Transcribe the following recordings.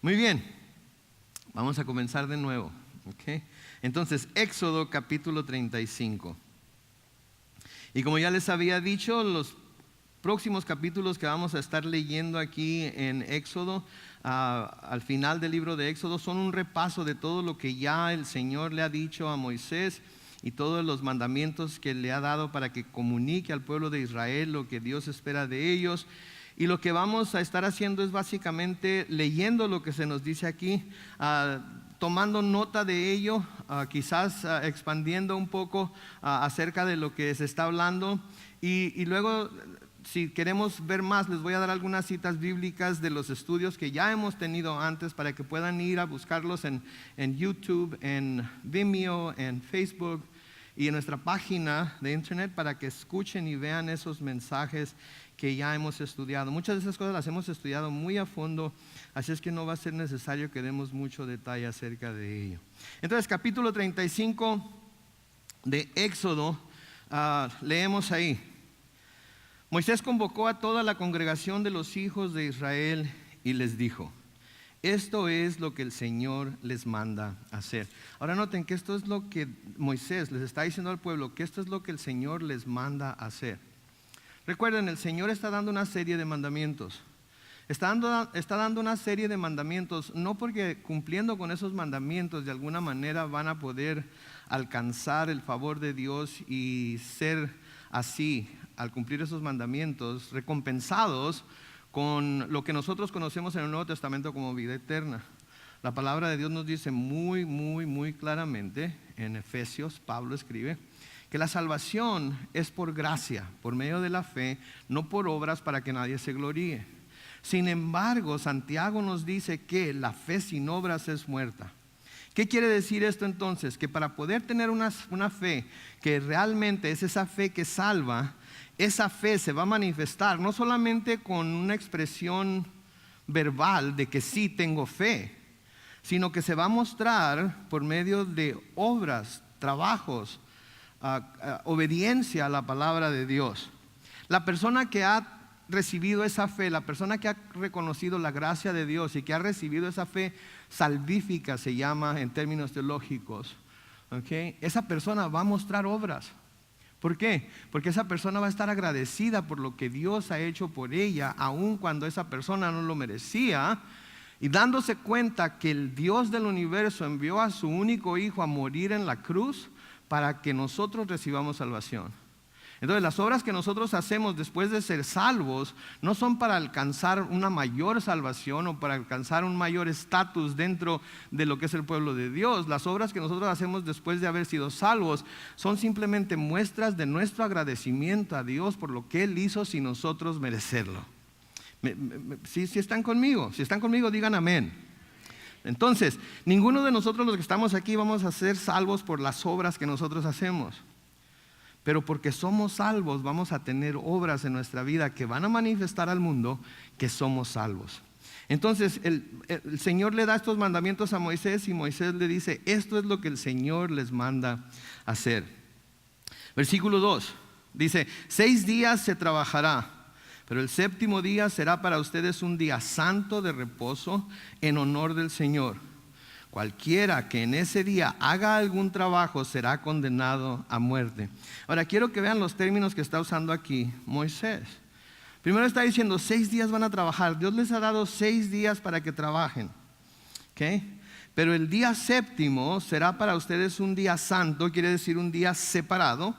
Muy bien, vamos a comenzar de nuevo. ¿Okay? Entonces, Éxodo capítulo 35. Y como ya les había dicho, los próximos capítulos que vamos a estar leyendo aquí en Éxodo, al final del libro de Éxodo, son un repaso de todo lo que ya el Señor le ha dicho a Moisés y todos los mandamientos que le ha dado para que comunique al pueblo de Israel lo que Dios espera de ellos. Y lo que vamos a estar haciendo es básicamente leyendo lo que se nos dice aquí, tomando nota de ello, quizás expandiendo un poco acerca de lo que se está hablando. Y luego, si queremos ver más, les voy a dar algunas citas bíblicas de los estudios que ya hemos tenido antes para que puedan ir a buscarlos en YouTube, en Vimeo, en Facebook y en nuestra página de internet para que escuchen y vean esos mensajes que ya hemos estudiado. Muchas de esas cosas las hemos estudiado muy a fondo, así es que no va a ser necesario que demos mucho detalle acerca de ello. Entonces, capítulo 35 de Éxodo, leemos ahí. Moisés convocó a toda la congregación de los hijos de Israel y les dijo: esto es lo que el Señor les manda hacer. Ahora noten que esto es lo que Moisés les está diciendo al pueblo, que esto es lo que el Señor les manda hacer. Recuerden, el Señor está dando una serie de mandamientos. Está dando una serie de mandamientos, no porque cumpliendo con esos mandamientos de alguna manera van a poder alcanzar el favor de Dios y ser así, al cumplir esos mandamientos, recompensados con lo que nosotros conocemos en el Nuevo Testamento como vida eterna. La palabra de Dios nos dice muy claramente, en Efesios, Pablo escribe, que la salvación es por gracia, por medio de la fe, no por obras para que nadie se gloríe. Sin embargo, Santiago nos dice que la fe sin obras es muerta. ¿Qué quiere decir esto entonces? Que para poder tener una fe que realmente es esa fe que salva, esa fe se va a manifestar no solamente con una expresión verbal de que sí tengo fe, sino que se va a mostrar por medio de obras, trabajos, obediencia a la palabra de Dios. La persona que ha recibido esa fe, la persona que ha reconocido la gracia de Dios y que ha recibido esa fe salvífica, se llama en términos teológicos, ¿okay? Esa persona va a mostrar obras. ¿Por qué? Porque esa persona va a estar agradecida por lo que Dios ha hecho por ella, aun cuando esa persona no lo merecía, y dándose cuenta que el Dios del universo envió a su único hijo a morir en la cruz para que nosotros recibamos salvación. Entonces, las obras que nosotros hacemos después de ser salvos no son para alcanzar una mayor salvación o para alcanzar un mayor estatus dentro de lo que es el pueblo de Dios. Las obras que nosotros hacemos después de haber sido salvos son simplemente muestras de nuestro agradecimiento a Dios por lo que Él hizo sin nosotros merecerlo. ¿Sí están conmigo? Si están conmigo, digan amén. Entonces, ninguno de nosotros los que estamos aquí vamos a ser salvos por las obras que nosotros hacemos. Pero porque somos salvos vamos a tener obras en nuestra vida que van a manifestar al mundo que somos salvos. Entonces el Señor le da estos mandamientos a Moisés y Moisés le dice: esto es lo que el Señor les manda hacer. Versículo 2 dice: 6 días se trabajará, pero el séptimo día será para ustedes un día santo de reposo en honor del Señor. Cualquiera que en ese día haga algún trabajo será condenado a muerte. Ahora quiero que vean los términos que está usando aquí Moisés. Primero está diciendo 6 días van a trabajar. Dios les ha dado 6 días para que trabajen, ¿okay? Pero el día séptimo será para ustedes un día santo, quiere decir un día separado,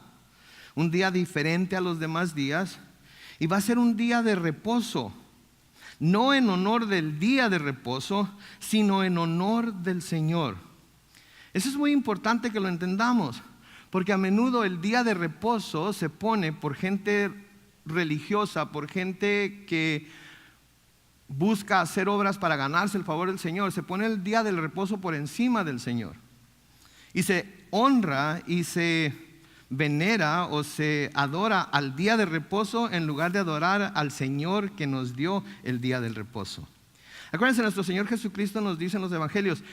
un día diferente a los demás días, y va a ser un día de reposo. No en honor del día de reposo, sino en honor del Señor. Eso es muy importante que lo entendamos, porque a menudo el día de reposo se pone por gente religiosa, por gente que busca hacer obras para ganarse el favor del Señor. Se pone el día del reposo por encima del Señor y se honra y se venera o se adora al día de reposo en lugar de adorar al Señor que nos dio el día del reposo. Acuérdense, nuestro Señor Jesucristo nos dice en los evangelios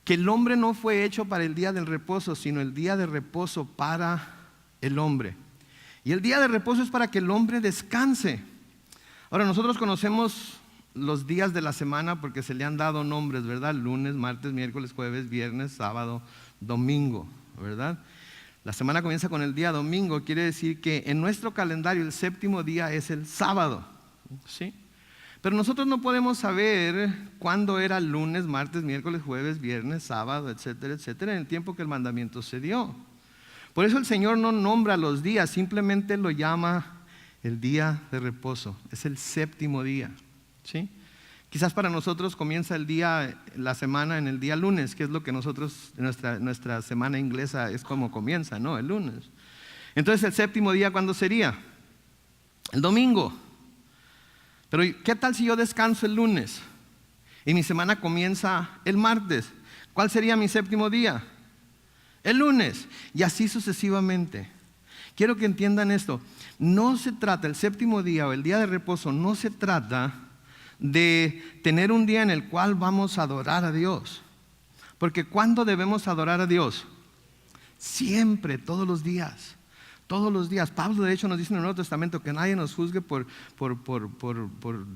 que el hombre no fue hecho para el día del reposo, sino el día de reposo para el hombre. Y el día de reposo es para que el hombre descanse. Ahora, nosotros conocemos los días de la semana porque se le han dado nombres, ¿verdad? Lunes, martes, miércoles, jueves, viernes, sábado, domingo, ¿verdad? La semana comienza con el día domingo, quiere decir que en nuestro calendario el séptimo día es el sábado, ¿sí? Pero nosotros no podemos saber cuándo era lunes, martes, miércoles, jueves, viernes, sábado, etcétera, etcétera, en el tiempo que el mandamiento se dio. Por eso el Señor no nombra los días, simplemente lo llama el día de reposo. Es el séptimo día, ¿sí? Quizás para nosotros comienza el día, la semana en el día lunes, que es lo que nosotros, nuestra semana inglesa es como comienza, ¿no? El lunes. Entonces el séptimo día, ¿cuándo sería? El domingo. Pero ¿qué tal si yo descanso el lunes y mi semana comienza el martes? ¿Cuál sería mi séptimo día? El lunes. Y así sucesivamente. Quiero que entiendan esto. No se trata, el séptimo día o el día de reposo, no se trata de tener un día en el cual vamos a adorar a Dios. Porque ¿cuándo debemos adorar a Dios? Siempre, todos los días. Todos los días. Pablo de hecho nos dice en el Nuevo Testamento que nadie nos juzgue por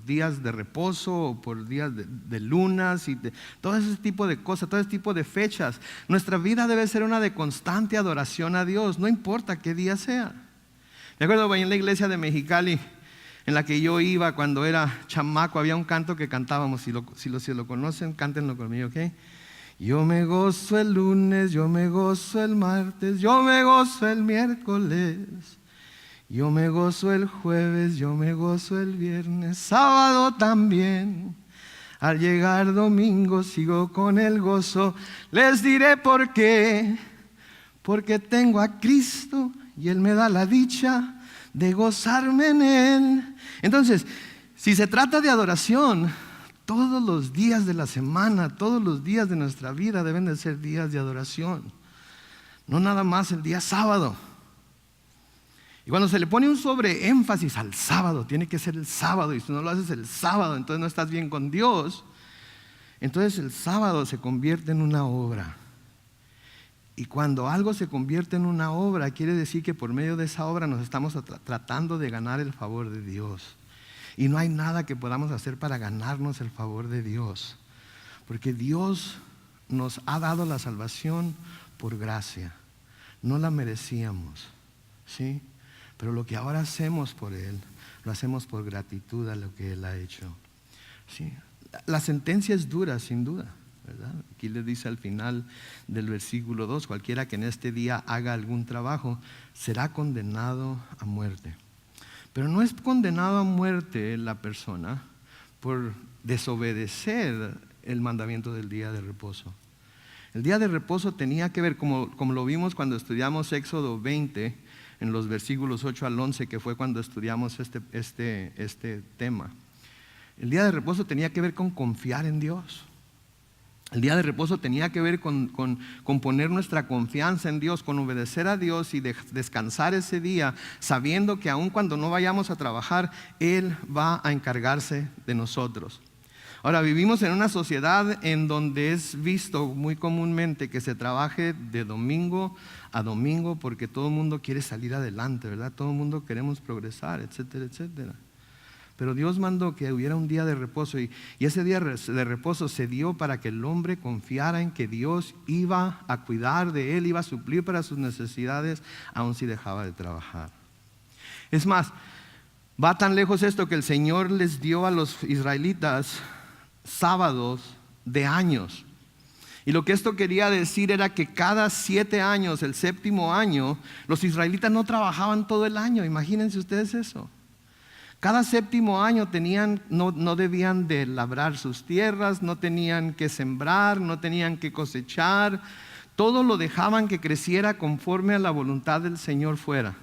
días de reposo o por días de lunas y todo ese tipo de cosas, todo ese tipo de fechas. Nuestra vida debe ser una de constante adoración a Dios, no importa qué día sea. Me acuerdo en la iglesia de Mexicali en la que yo iba cuando era chamaco, había un canto que cantábamos, si lo conocen, cántenlo conmigo, ¿ok? Yo me gozo el lunes, yo me gozo el martes, yo me gozo el miércoles, yo me gozo el jueves, yo me gozo el viernes, sábado también. Al llegar domingo sigo con el gozo, les diré por qué. Porque tengo a Cristo y Él me da la dicha de gozarme en Él. Entonces, si se trata de adoración, todos los días de la semana, todos los días de nuestra vida deben de ser días de adoración. No nada más el día sábado. Y cuando se le pone un sobreénfasis al sábado, tiene que ser el sábado. Y si no lo haces el sábado, entonces no estás bien con Dios. Entonces el sábado se convierte en una obra. Y cuando algo se convierte en una obra, quiere decir que por medio de esa obra nos estamos tratando de ganar el favor de Dios. Y no hay nada que podamos hacer para ganarnos el favor de Dios. Porque Dios nos ha dado la salvación por gracia. No la merecíamos, ¿sí? Pero lo que ahora hacemos por Él, lo hacemos por gratitud a lo que Él ha hecho, ¿sí? La sentencia es dura, sin duda, ¿verdad? Aquí le dice al final del versículo 2, cualquiera que en este día haga algún trabajo, será condenado a muerte. Pero no es condenado a muerte la persona por desobedecer el mandamiento del día de reposo. El día de reposo tenía que ver, como lo vimos cuando estudiamos Éxodo 20, en los versículos 8 al 11, que fue cuando estudiamos este tema. El día de reposo tenía que ver con confiar en Dios. El día de reposo tenía que ver con poner nuestra confianza en Dios, con obedecer a Dios y descansar ese día, sabiendo que aun cuando no vayamos a trabajar, Él va a encargarse de nosotros. Ahora, vivimos en una sociedad en donde es visto muy comúnmente que se trabaje de domingo a domingo porque todo el mundo quiere salir adelante, ¿verdad? Todo el mundo queremos progresar, etcétera, etcétera. Pero Dios mandó que hubiera un día de reposo y ese día de reposo se dio para que el hombre confiara en que Dios iba a cuidar de él, iba a suplir para sus necesidades, aun si dejaba de trabajar. Es más, va tan lejos esto que el Señor les dio a los israelitas sábados de años. Y lo que esto quería decir era que cada 7 años, el séptimo año, los israelitas no trabajaban todo el año. Imagínense ustedes eso. Cada séptimo año no debían de labrar sus tierras, no tenían que sembrar, no tenían que cosechar. Todo lo dejaban que creciera conforme a la voluntad del Señor fuera.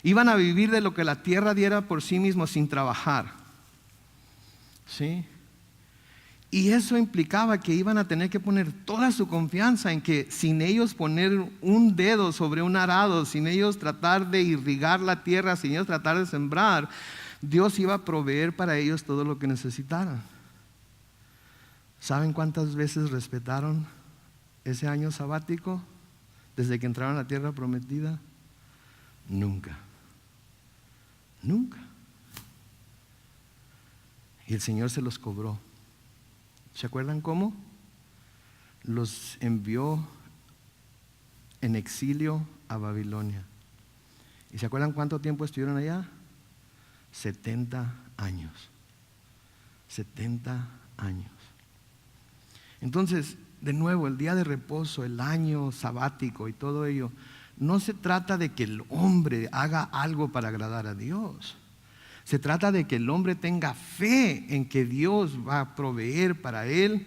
Iban a vivir de lo que la tierra diera por sí mismos sin trabajar. ¿Sí? Y eso implicaba que iban a tener que poner toda su confianza en que sin ellos poner un dedo sobre un arado, sin ellos tratar de irrigar la tierra, sin ellos tratar de sembrar, Dios iba a proveer para ellos todo lo que necesitaran. ¿Saben cuántas veces respetaron ese año sabático desde que entraron a la tierra prometida? Nunca. Nunca. Y el Señor se los cobró. ¿Se acuerdan cómo? Los envió en exilio a Babilonia. ¿Y se acuerdan cuánto tiempo estuvieron allá? 70 años. 70 años. Entonces, de nuevo, el día de reposo, el año sabático y todo ello, no se trata de que el hombre haga algo para agradar a Dios. Se trata de que el hombre tenga fe en que Dios va a proveer para él,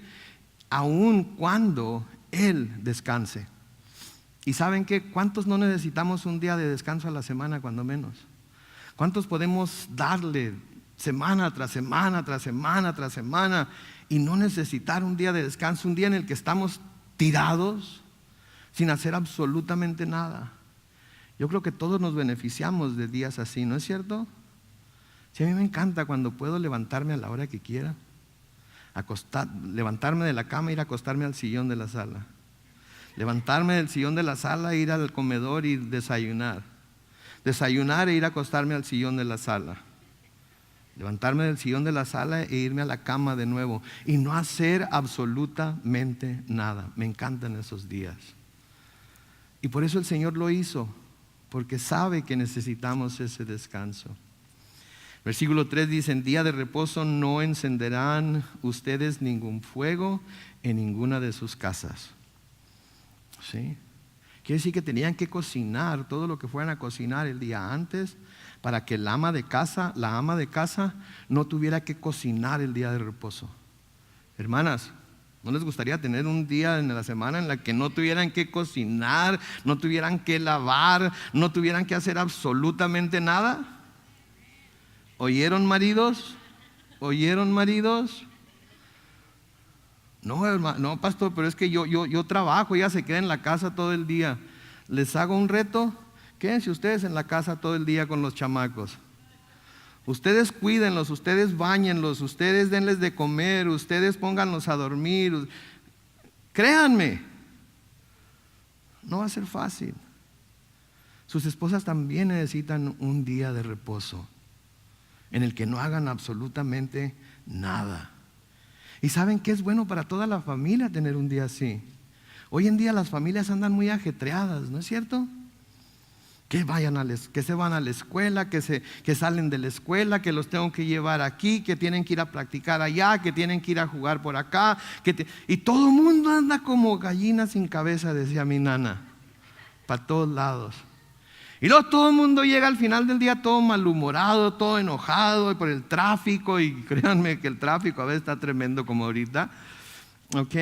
aun cuando él descanse. ¿Y saben qué? ¿Cuántos no necesitamos un día de descanso a la semana, cuando menos? ¿Cuántos podemos darle semana tras semana, tras semana, tras semana, y no necesitar un día de descanso, un día en el que estamos tirados, sin hacer absolutamente nada? Yo creo que todos nos beneficiamos de días así, ¿no es cierto? Sí, a mí me encanta cuando puedo levantarme a la hora que quiera, levantarme de la cama e ir a acostarme al sillón de la sala, levantarme del sillón de la sala e ir al comedor y desayunar e ir a acostarme al sillón de la sala, levantarme del sillón de la sala e irme a la cama de nuevo y no hacer absolutamente nada. Me encantan esos días. Y por eso el Señor lo hizo, porque sabe que necesitamos ese descanso. Versículo 3 dice: en día de reposo no encenderán ustedes ningún fuego en ninguna de sus casas. ¿Sí? Quiere decir que tenían que cocinar todo lo que fueran a cocinar el día antes, para que la ama de casa no tuviera que cocinar el día de reposo. Hermanas, ¿no les gustaría tener un día en la semana en la que no tuvieran que cocinar, no tuvieran que lavar, no tuvieran que hacer absolutamente nada? ¿Oyeron, maridos? ¿Oyeron, maridos? No, hermano, no, pastor, pero es que yo trabajo, ya se queda en la casa todo el día. Les hago un reto: quédense ustedes en la casa todo el día con los chamacos. Ustedes cuídenlos, ustedes báñenlos, ustedes denles de comer, ustedes pónganlos a dormir. Créanme, no va a ser fácil. Sus esposas también necesitan un día de reposo en el que no hagan absolutamente nada. ¿Y saben qué es bueno para toda la familia tener un día así? Hoy en día las familias andan muy ajetreadas, ¿no es cierto? Que se van a la escuela, que salen de la escuela, que los tengo que llevar aquí, que tienen que ir a practicar allá, que tienen que ir a jugar por acá, y todo el mundo anda como gallina sin cabeza, decía mi nana, para todos lados. Y luego todo el mundo llega al final del día todo malhumorado, todo enojado por el tráfico, y créanme que el tráfico a veces está tremendo como ahorita, ¿ok?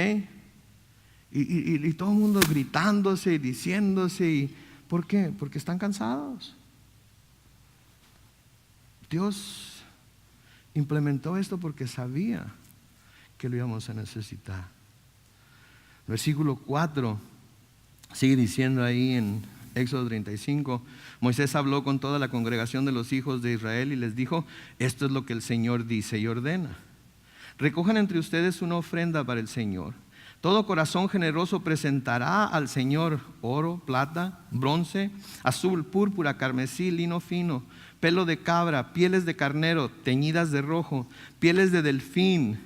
Y todo el mundo gritándose y diciéndose. ¿Por qué? Porque están cansados. Dios implementó esto porque sabía que lo íbamos a necesitar. Versículo 4 sigue diciendo ahí en Éxodo 35: Moisés habló con toda la congregación de los hijos de Israel y les dijo: esto es lo que el Señor dice y ordena. Recojan entre ustedes una ofrenda para el Señor. Todo corazón generoso presentará al Señor oro, plata, bronce, azul, púrpura, carmesí, lino fino, pelo de cabra, pieles de carnero teñidas de rojo, pieles de delfín,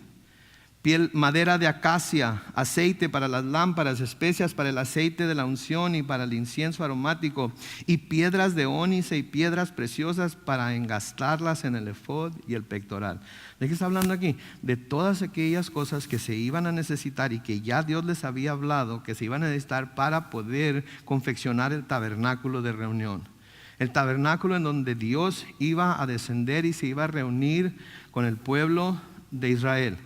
madera de acacia, aceite para las lámparas, especias para el aceite de la unción y para el incienso aromático, y piedras de ónice y piedras preciosas para engastarlas en el efod y el pectoral. ¿De qué está hablando aquí? De todas aquellas cosas que se iban a necesitar y que ya Dios les había hablado que se iban a necesitar para poder confeccionar el tabernáculo de reunión. El tabernáculo en donde Dios iba a descender y se iba a reunir con el pueblo de Israel.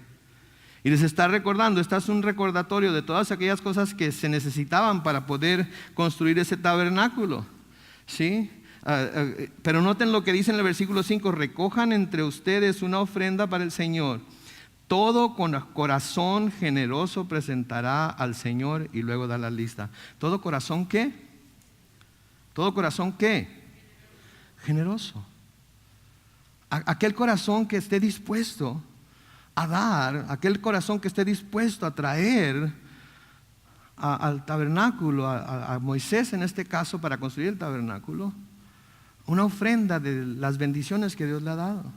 Y les está recordando, este es un recordatorio de todas aquellas cosas que se necesitaban para poder construir ese tabernáculo, ¿sí? Pero noten lo que dice en el versículo 5: recojan entre ustedes una ofrenda para el Señor. Todo con corazón generoso presentará al Señor. Y luego da la lista. ¿Todo corazón qué? ¿Todo corazón qué? Generoso. Aquel corazón que esté dispuesto a dar, aquel corazón que esté dispuesto a traer al tabernáculo, a Moisés en este caso, para construir el tabernáculo, una ofrenda de las bendiciones que Dios le ha dado.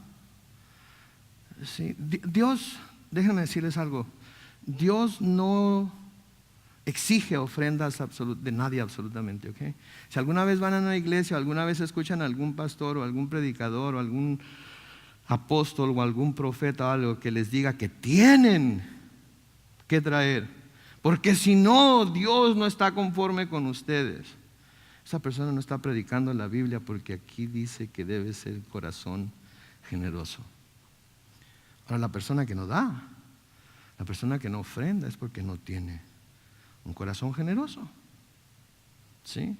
Sí, Dios, déjenme decirles algo, Dios no exige ofrendas de nadie absolutamente, ¿ok? Si alguna vez van a una iglesia, o alguna vez escuchan a algún pastor o algún predicador o algún apóstol o algún profeta o algo que les diga que tienen que traer, porque si no, Dios no está conforme con ustedes, esa persona no está predicando la Biblia, porque aquí dice que debe ser corazón generoso. Ahora, la persona que no da, la persona que no ofrenda, es porque no tiene un corazón generoso. ¿Sí?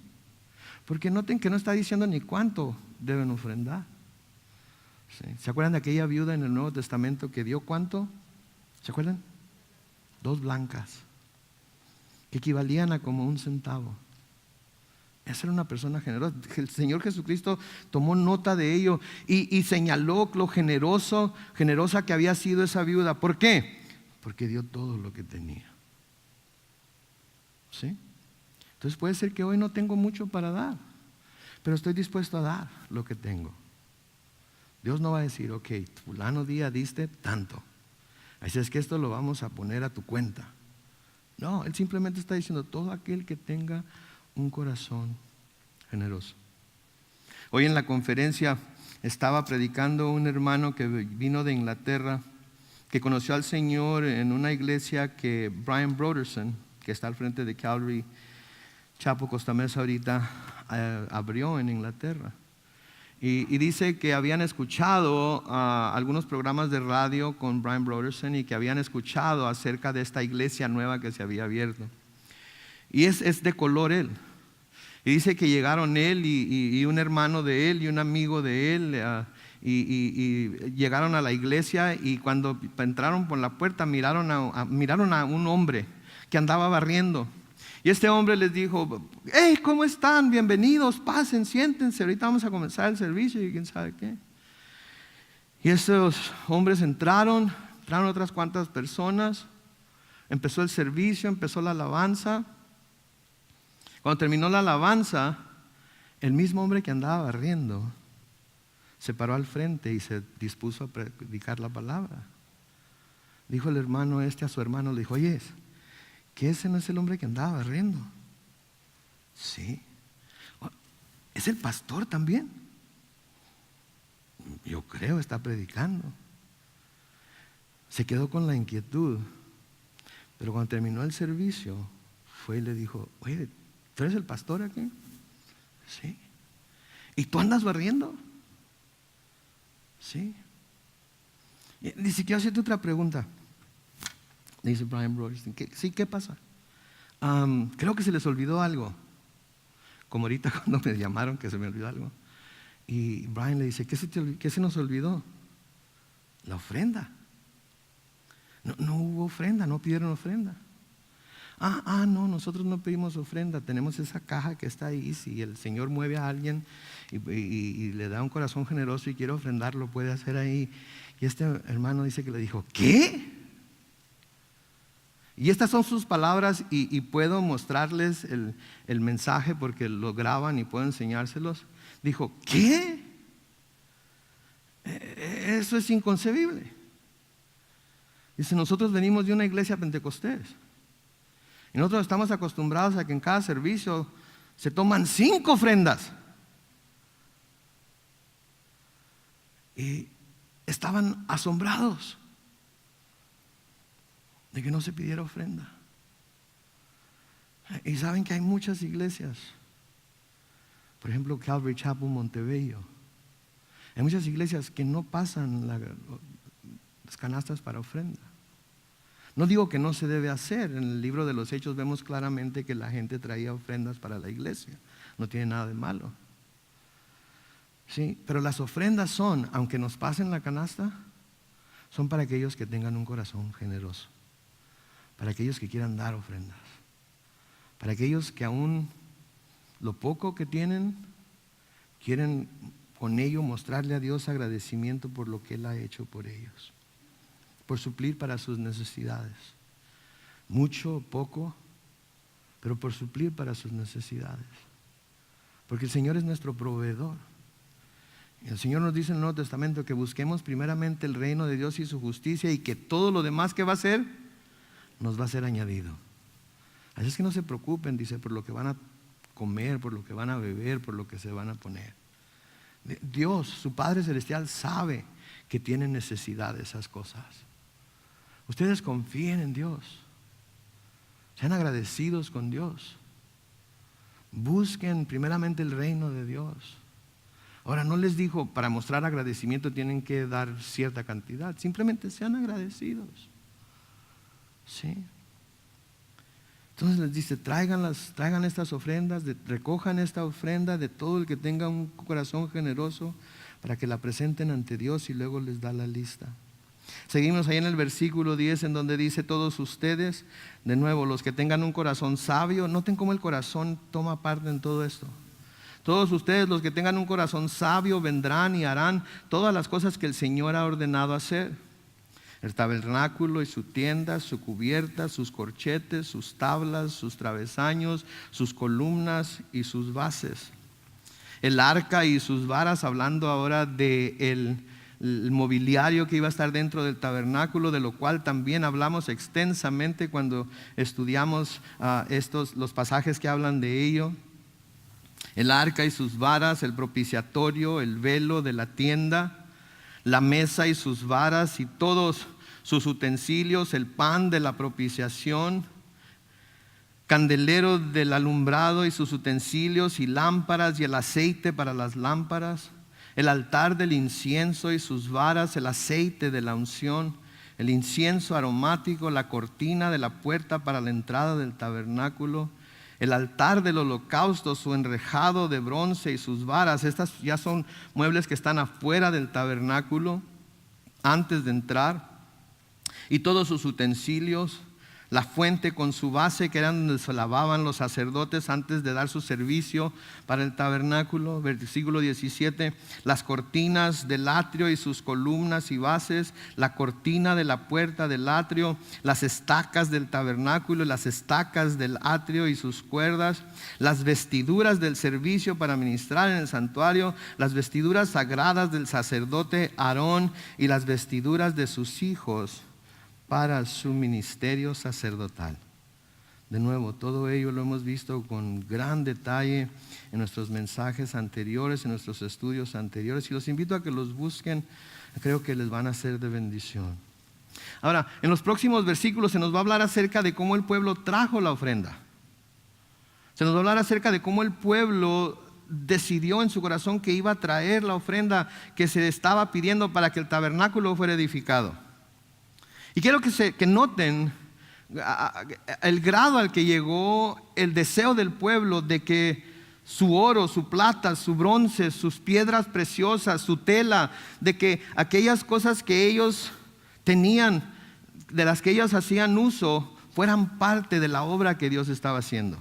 Porque noten que no está diciendo ni cuánto deben ofrendar. ¿Sí? ¿Se acuerdan de aquella viuda en el Nuevo Testamento que dio cuánto? ¿Se acuerdan? 2 blancas, que equivalían a como 1 centavo. Esa era una persona generosa. El Señor Jesucristo tomó nota de ello y señaló lo generosa que había sido esa viuda. ¿Por qué? Porque dio todo lo que tenía. ¿Sí? Entonces puede ser que hoy no tengo mucho para dar, pero estoy dispuesto a dar lo que tengo. Dios no va a decir, ok, fulano día diste tanto, así es que esto lo vamos a poner a tu cuenta. No, Él simplemente está diciendo, todo aquel que tenga un corazón generoso. Hoy en la conferencia estaba predicando un hermano que vino de Inglaterra, que conoció al Señor en una iglesia que Brian Broderson, que está al frente de Calvary Chapel Costa Mesa ahorita, abrió en Inglaterra. Y dice que habían escuchado algunos programas de radio con Brian Broderson y que habían escuchado acerca de esta iglesia nueva que se había abierto. Y es de color él. Y dice que llegaron él y un hermano de él y un amigo de él y llegaron a la iglesia, y cuando entraron por la puerta miraron a un hombre que andaba barriendo. Y este hombre les dijo, hey, ¿cómo están? Bienvenidos, pasen, siéntense, ahorita vamos a comenzar el servicio y quién sabe qué. Y esos hombres entraron otras cuantas personas, empezó el servicio, empezó la alabanza. Cuando terminó la alabanza, el mismo hombre que andaba barriendo se paró al frente y se dispuso a predicar la palabra. Dijo el hermano a su hermano, le dijo, oye, ¿que ese no es el hombre que andaba barriendo? Sí. ¿Es el pastor también? Yo creo, está predicando. Se quedó con la inquietud, pero cuando terminó el servicio, fue y le dijo, oye, ¿tú eres el pastor aquí? Sí. ¿Y tú andas barriendo? Sí. Ni siquiera hacerte otra pregunta. Dice Brian Broderson, ¿qué pasa? Creo que se les olvidó algo. Como ahorita cuando me llamaron que se me olvidó algo. Y Brian le dice, ¿qué se nos olvidó? La ofrenda. No hubo ofrenda, no pidieron ofrenda. No, nosotros no pedimos ofrenda, tenemos esa caja que está ahí. Si el Señor mueve a alguien y le da un corazón generoso y quiere ofrendar, lo puede hacer ahí. Y este hermano dice que le dijo, ¿qué? Y estas son sus palabras, y puedo mostrarles el mensaje porque lo graban y puedo enseñárselos. Dijo, ¿qué? Eso es inconcebible. Dice, nosotros venimos de una iglesia pentecostés y nosotros estamos acostumbrados a que en cada servicio se toman 5 ofrendas. Y estaban asombrados de que no se pidiera ofrenda. Y saben que hay muchas iglesias, por ejemplo Calvary Chapel Montebello, hay muchas iglesias que no pasan las canastas para ofrenda. No digo que no se debe hacer. En el libro de los Hechos vemos claramente que la gente traía ofrendas para la iglesia, no tiene nada de malo. Sí, pero las ofrendas son, aunque nos pasen la canasta, son para aquellos que tengan un corazón generoso, para aquellos que quieran dar ofrendas, para aquellos que aún lo poco que tienen, quieren con ello mostrarle a Dios agradecimiento por lo que Él ha hecho por ellos, por suplir para sus necesidades, mucho o poco, pero por suplir para sus necesidades, porque el Señor es nuestro proveedor. El Señor nos dice en el Nuevo Testamento que busquemos primeramente el reino de Dios y su justicia, y que todo lo demás que va a ser, nos va a ser añadido. Así es que no se preocupen, dice, por lo que van a comer, por lo que van a beber, por lo que se van a poner. Dios, su Padre Celestial, sabe que tienen necesidad de esas cosas. Ustedes confíen en Dios. Sean agradecidos con Dios. Busquen primeramente el reino de Dios. Ahora, no les dijo para mostrar agradecimiento tienen que dar cierta cantidad. Simplemente sean agradecidos. ¿Sí? Entonces les dice, traigan estas ofrendas, recojan esta ofrenda de todo el que tenga un corazón generoso para que la presenten ante Dios, y luego les da la lista. Seguimos ahí en el versículo 10, en donde dice, todos ustedes, de nuevo, los que tengan un corazón sabio. Noten cómo el corazón toma parte en todo esto. Todos ustedes, los que tengan un corazón sabio, vendrán y harán todas las cosas que el Señor ha ordenado hacer: el tabernáculo y su tienda, su cubierta, sus corchetes, sus tablas, sus travesaños, sus columnas y sus bases. El arca y sus varas, hablando ahora del mobiliario que iba a estar dentro del tabernáculo, de lo cual también hablamos extensamente cuando estudiamos los pasajes que hablan de ello. El arca y sus varas, el propiciatorio, el velo de la tienda, la mesa y sus varas y todos sus utensilios, el pan de la propiciación, candelero del alumbrado y sus utensilios, y lámparas y el aceite para las lámparas, el altar del incienso y sus varas, el aceite de la unción, el incienso aromático, la cortina de la puerta para la entrada del tabernáculo, el altar del holocausto, su enrejado de bronce y sus varas. Estas ya son muebles que están afuera del tabernáculo antes de entrar, y todos sus utensilios, la fuente con su base, que eran donde se lavaban los sacerdotes antes de dar su servicio para el tabernáculo. Versículo 17, las cortinas del atrio y sus columnas y bases, la cortina de la puerta del atrio, las estacas del tabernáculo, las estacas del atrio y sus cuerdas, las vestiduras del servicio para ministrar en el santuario, las vestiduras sagradas del sacerdote Aarón y las vestiduras de sus hijos para su ministerio sacerdotal. De nuevo, todo ello lo hemos visto con gran detalle en nuestros mensajes anteriores, en nuestros estudios anteriores, y los invito a que los busquen. Creo que les van a ser de bendición. Ahora, en los próximos versículos se nos va a hablar acerca de cómo el pueblo trajo la ofrenda. Se nos va a hablar acerca de cómo el pueblo decidió en su corazón que iba a traer la ofrenda que se estaba pidiendo para que el tabernáculo fuera edificado. Y quiero que noten el grado al que llegó el deseo del pueblo de que su oro, su plata, su bronce, sus piedras preciosas, su tela, de que aquellas cosas que ellos tenían, de las que ellos hacían uso, fueran parte de la obra que Dios estaba haciendo.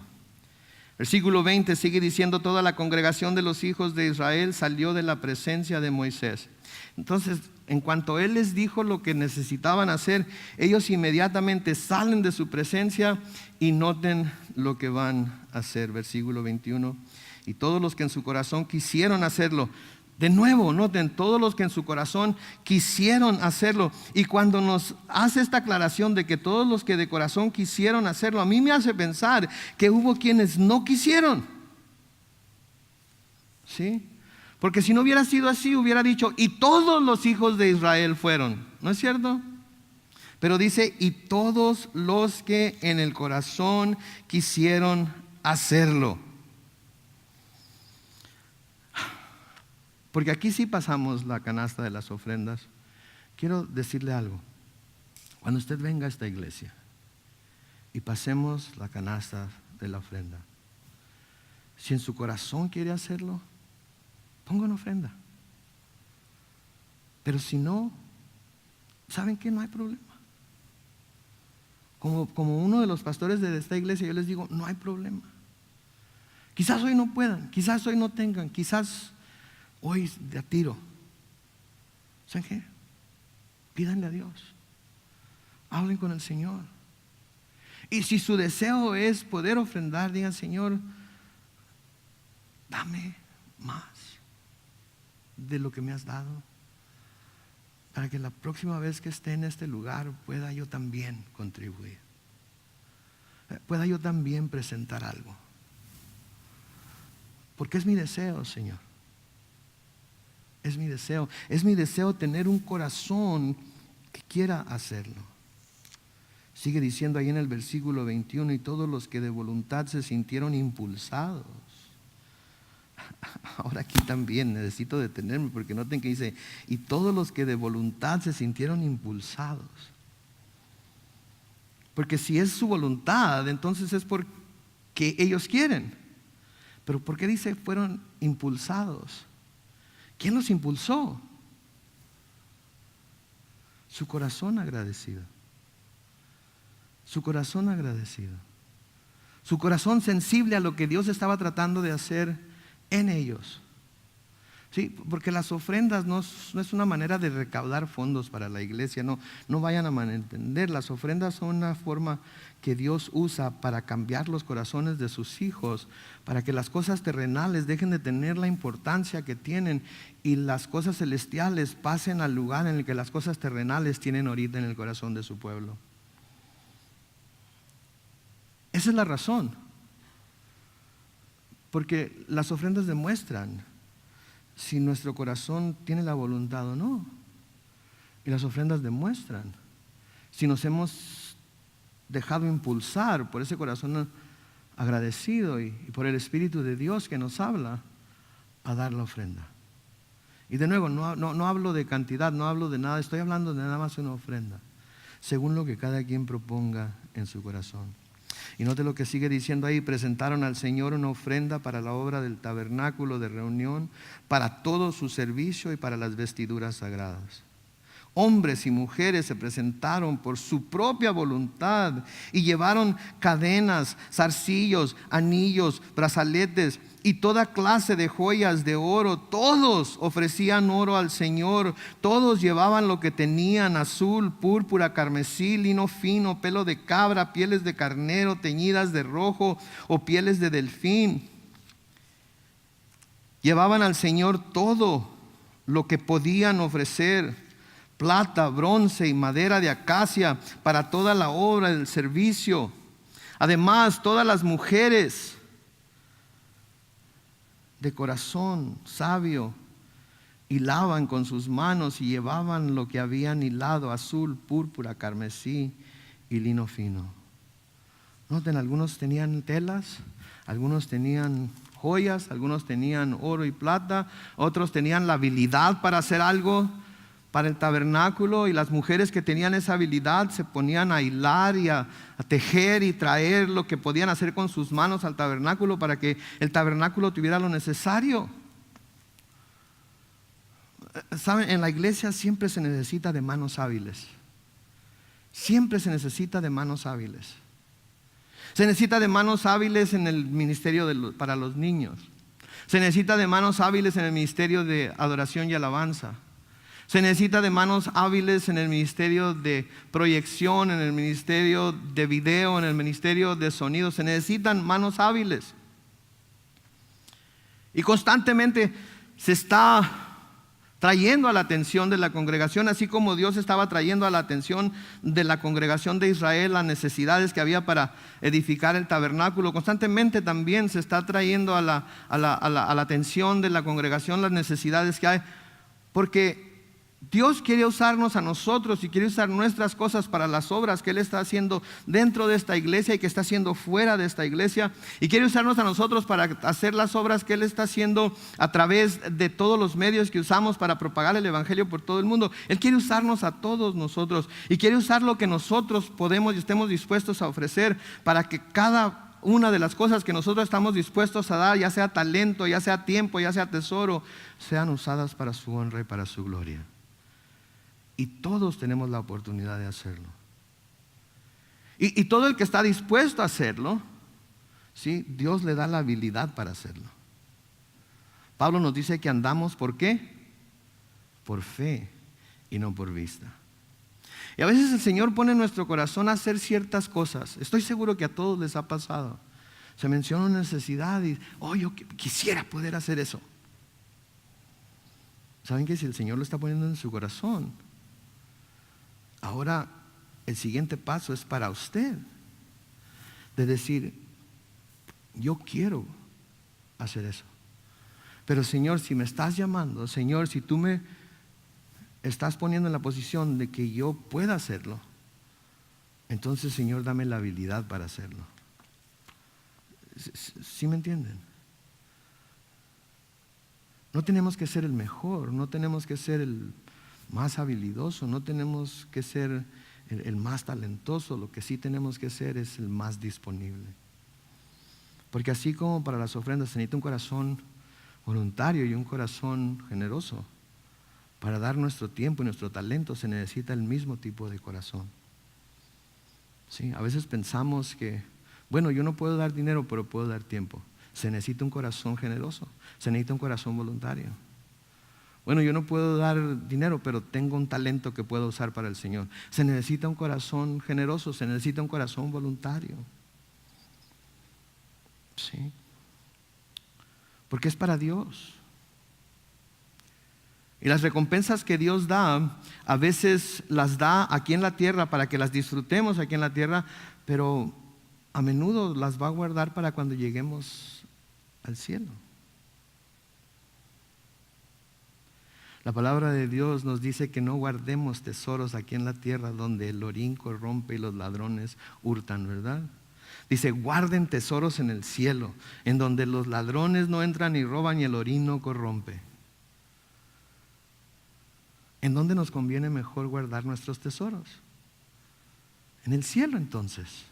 Versículo 20 sigue diciendo, toda la congregación de los hijos de Israel salió de la presencia de Moisés. Entonces, en cuanto Él les dijo lo que necesitaban hacer, ellos inmediatamente salen de su presencia, y noten lo que van a hacer. Versículo 21, y todos los que en su corazón quisieron hacerlo. De nuevo, noten, todos los que en su corazón quisieron hacerlo. Y cuando nos hace esta aclaración de que todos los que de corazón quisieron hacerlo, a mí me hace pensar que hubo quienes no quisieron. ¿Sí? Porque si no hubiera sido así, hubiera dicho, y todos los hijos de Israel fueron. ¿No es cierto? Pero dice, y todos los que en el corazón quisieron hacerlo. Porque aquí sí pasamos la canasta de las ofrendas. Quiero decirle algo. Cuando usted venga a esta iglesia y pasemos la canasta de la ofrenda, si en su corazón quiere hacerlo, ponga una ofrenda. Pero si no, ¿saben qué? No hay problema. Como uno de los pastores de esta iglesia, yo les digo, no hay problema. Quizás hoy no puedan, quizás hoy no tengan, quizás hoy de a tiro. ¿Saben qué? Pídanle a Dios. Hablen con el Señor. Y si su deseo es poder ofrendar, digan, Señor, dame más. de lo que me has dado, para que la próxima vez que esté en este lugar pueda yo también contribuir, pueda yo también presentar algo. Porque es mi deseo, Señor. Es mi deseo tener un corazón que quiera hacerlo. Sigue diciendo ahí en el versículo 21, y todos los que de voluntad se sintieron impulsados. Ahora aquí también necesito detenerme, porque noten que dice, y todos los que de voluntad se sintieron impulsados. Porque si es su voluntad, entonces es porque ellos quieren. Pero ¿por qué dice fueron impulsados? ¿Quién los impulsó? Su corazón agradecido. Su corazón agradecido. Su corazón sensible a lo que Dios estaba tratando de hacer en ellos. Sí, porque las ofrendas no es una manera de recaudar fondos para la iglesia. No vayan a malentender. Las ofrendas son una forma que Dios usa para cambiar los corazones de sus hijos, para que las cosas terrenales dejen de tener la importancia que tienen y las cosas celestiales pasen al lugar en el que las cosas terrenales tienen ahorita en el corazón de su pueblo. Esa es la razón. Porque las ofrendas demuestran si nuestro corazón tiene la voluntad o no. Y las ofrendas demuestran si nos hemos dejado impulsar por ese corazón agradecido y por el Espíritu de Dios que nos habla a dar la ofrenda. Y de nuevo, no hablo de cantidad, no hablo de nada, estoy hablando de nada más una ofrenda, según lo que cada quien proponga en su corazón. Y note lo que sigue diciendo ahí: presentaron al Señor una ofrenda para la obra del tabernáculo de reunión, para todo su servicio y para las vestiduras sagradas. Hombres y mujeres se presentaron por su propia voluntad y llevaron cadenas, zarcillos, anillos, brazaletes y toda clase de joyas de oro. Todos ofrecían oro al Señor. Todos llevaban lo que tenían: azul, púrpura, carmesí, lino fino, pelo de cabra, pieles de carnero teñidas de rojo o pieles de delfín. Llevaban al Señor todo lo que podían ofrecer: plata, bronce y madera de acacia para toda la obra del servicio. Además, todas las mujeres de corazón sabio hilaban con sus manos y llevaban lo que habían hilado: azul, púrpura, carmesí y lino fino. Noten, algunos tenían telas, algunos tenían joyas, algunos tenían oro y plata, otros tenían la habilidad para hacer algo para el tabernáculo, y las mujeres que tenían esa habilidad se ponían a hilar y a tejer y traer lo que podían hacer con sus manos al tabernáculo para que el tabernáculo tuviera lo necesario. ¿Saben? En la iglesia siempre se necesita de manos hábiles. Siempre se necesita de manos hábiles. Se necesita de manos hábiles en el ministerio para los niños. Se necesita de manos hábiles en el ministerio de adoración y alabanza. Se necesita de manos hábiles en el ministerio de proyección, en el ministerio de video, en el ministerio de sonido. Se necesitan manos hábiles. Y constantemente se está trayendo a la atención de la congregación, así como Dios estaba trayendo a la atención de la congregación de Israel las necesidades que había para edificar el tabernáculo. Constantemente también se está trayendo a la atención de la congregación las necesidades que hay, porque Dios quiere usarnos a nosotros y quiere usar nuestras cosas para las obras que Él está haciendo dentro de esta iglesia y que está haciendo fuera de esta iglesia, y quiere usarnos a nosotros para hacer las obras que Él está haciendo a través de todos los medios que usamos para propagar el evangelio por todo el mundo. Él quiere usarnos a todos nosotros y quiere usar lo que nosotros podemos y estemos dispuestos a ofrecer para que cada una de las cosas que nosotros estamos dispuestos a dar, ya sea talento, ya sea tiempo, ya sea tesoro, sean usadas para su honra y para su gloria. Y todos tenemos la oportunidad de hacerlo. Y todo el que está dispuesto a hacerlo, ¿sí? Dios le da la habilidad para hacerlo. Pablo nos dice que andamos, ¿por qué? Por fe y no por vista. Y a veces el Señor pone en nuestro corazón a hacer ciertas cosas. Estoy seguro que a todos les ha pasado. Se menciona una necesidad y yo quisiera poder hacer eso. ¿Saben que si el Señor lo está poniendo en su corazón, ahora el siguiente paso es para usted? De decir, yo quiero hacer eso. Pero Señor, si me estás llamando, Señor, si tú me estás poniendo en la posición de que yo pueda hacerlo, entonces Señor, dame la habilidad para hacerlo. ¿Sí me entienden? No tenemos que ser el mejor, no tenemos que ser el más habilidoso, no tenemos que ser el más talentoso. Lo que sí tenemos que ser es el más disponible. Porque así como para las ofrendas se necesita un corazón voluntario y un corazón generoso, para dar nuestro tiempo y nuestro talento se necesita el mismo tipo de corazón. Sí, a veces pensamos que, bueno, yo no puedo dar dinero, pero puedo dar tiempo. Se necesita un corazón generoso, se necesita un corazón voluntario. Bueno, yo no puedo dar dinero, pero tengo un talento que puedo usar para el Señor. Se necesita un corazón generoso, se necesita un corazón voluntario. Sí. Porque es para Dios. Y las recompensas que Dios da, a veces las da aquí en la tierra para que las disfrutemos aquí en la tierra, pero a menudo las va a guardar para cuando lleguemos al cielo. La palabra de Dios nos dice que no guardemos tesoros aquí en la tierra donde el orín corrompe y los ladrones hurtan, ¿verdad? Dice, guarden tesoros en el cielo, en donde los ladrones no entran ni roban y el orín no corrompe. ¿En dónde nos conviene mejor guardar nuestros tesoros? En el cielo, entonces.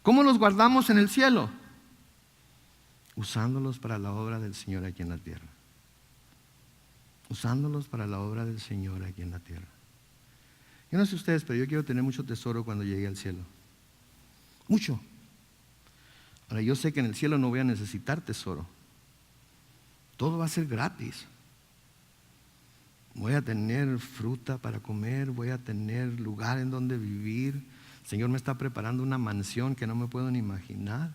¿Cómo los guardamos en el cielo? Usándolos para la obra del Señor aquí en la tierra. Usándolos para la obra del Señor aquí en la tierra. Yo no sé ustedes, pero yo quiero tener mucho tesoro cuando llegue al cielo. Mucho. Ahora, yo sé que en el cielo no voy a necesitar tesoro. Todo va a ser gratis. Voy a tener fruta para comer, voy a tener lugar en donde vivir. El Señor me está preparando una mansión que no me puedo ni imaginar.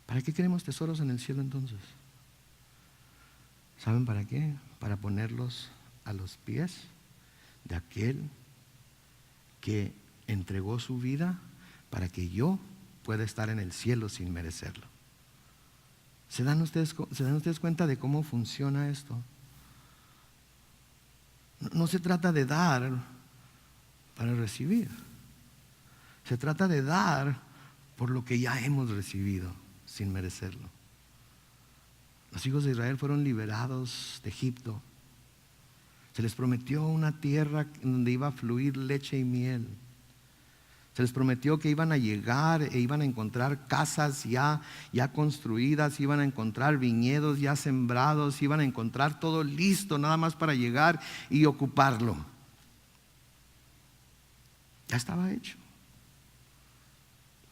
¿Para qué queremos tesoros en el cielo entonces? ¿Saben para qué? Para ponerlos a los pies de aquel que entregó su vida para que yo pueda estar en el cielo sin merecerlo. ¿Se dan ustedes cuenta de cómo funciona esto? No se trata de dar para recibir. Se trata de dar por lo que ya hemos recibido sin merecerlo. Los hijos de Israel fueron liberados de Egipto. Se les prometió una tierra donde iba a fluir leche y miel. Se les prometió que iban a llegar e iban a encontrar casas ya construidas, iban a encontrar viñedos ya sembrados, iban a encontrar todo listo nada más para llegar y ocuparlo. Ya estaba hecho.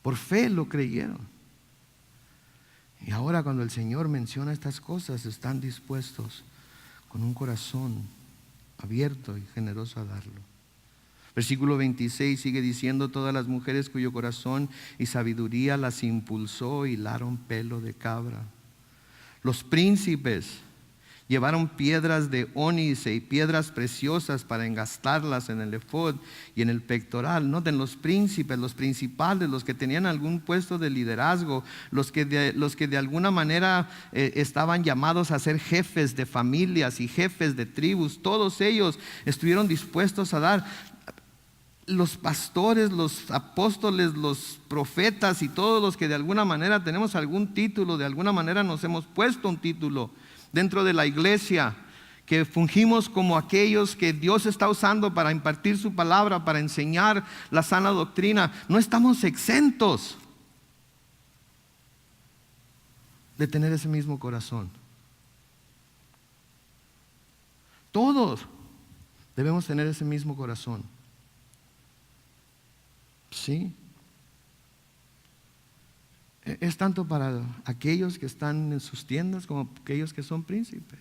Por fe lo creyeron. Y ahora cuando el Señor menciona estas cosas, están dispuestos con un corazón abierto y generoso a darlo. Versículo 26 sigue diciendo: todas las mujeres cuyo corazón y sabiduría las impulsó hilaron pelo de cabra. Los príncipes llevaron piedras de ónice y piedras preciosas para engastarlas en el efod y en el pectoral. Noten, los príncipes, los principales, los que tenían algún puesto de liderazgo, los que de alguna manera estaban llamados a ser jefes de familias y jefes de tribus, todos ellos estuvieron dispuestos a dar. Los pastores, los apóstoles, los profetas y todos los que de alguna manera tenemos algún título, de alguna manera nos hemos puesto un título dentro de la iglesia, que fungimos como aquellos que Dios está usando para impartir su palabra, para enseñar la sana doctrina. No estamos exentos de tener ese mismo corazón. Todos debemos tener ese mismo corazón. Sí. Es tanto para aquellos que están en sus tiendas como aquellos que son príncipes.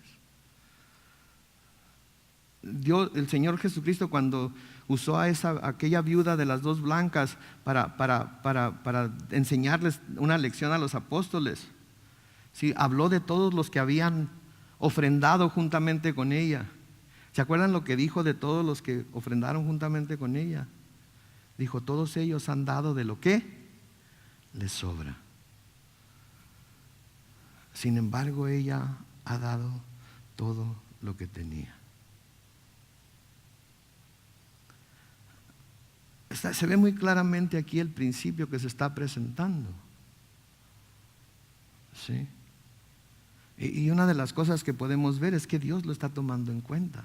Dios, el Señor Jesucristo, cuando usó a aquella viuda de las dos blancas para enseñarles una lección a los apóstoles, sí, habló de todos los que habían ofrendado juntamente con ella. ¿Se acuerdan lo que dijo de todos los que ofrendaron juntamente con ella? Dijo, todos ellos han dado de lo que les sobra. Sin embargo, ella ha dado todo lo que tenía. Se ve muy claramente aquí el principio que se está presentando. ¿Sí? Y una de las cosas que podemos ver es que Dios lo está tomando en cuenta.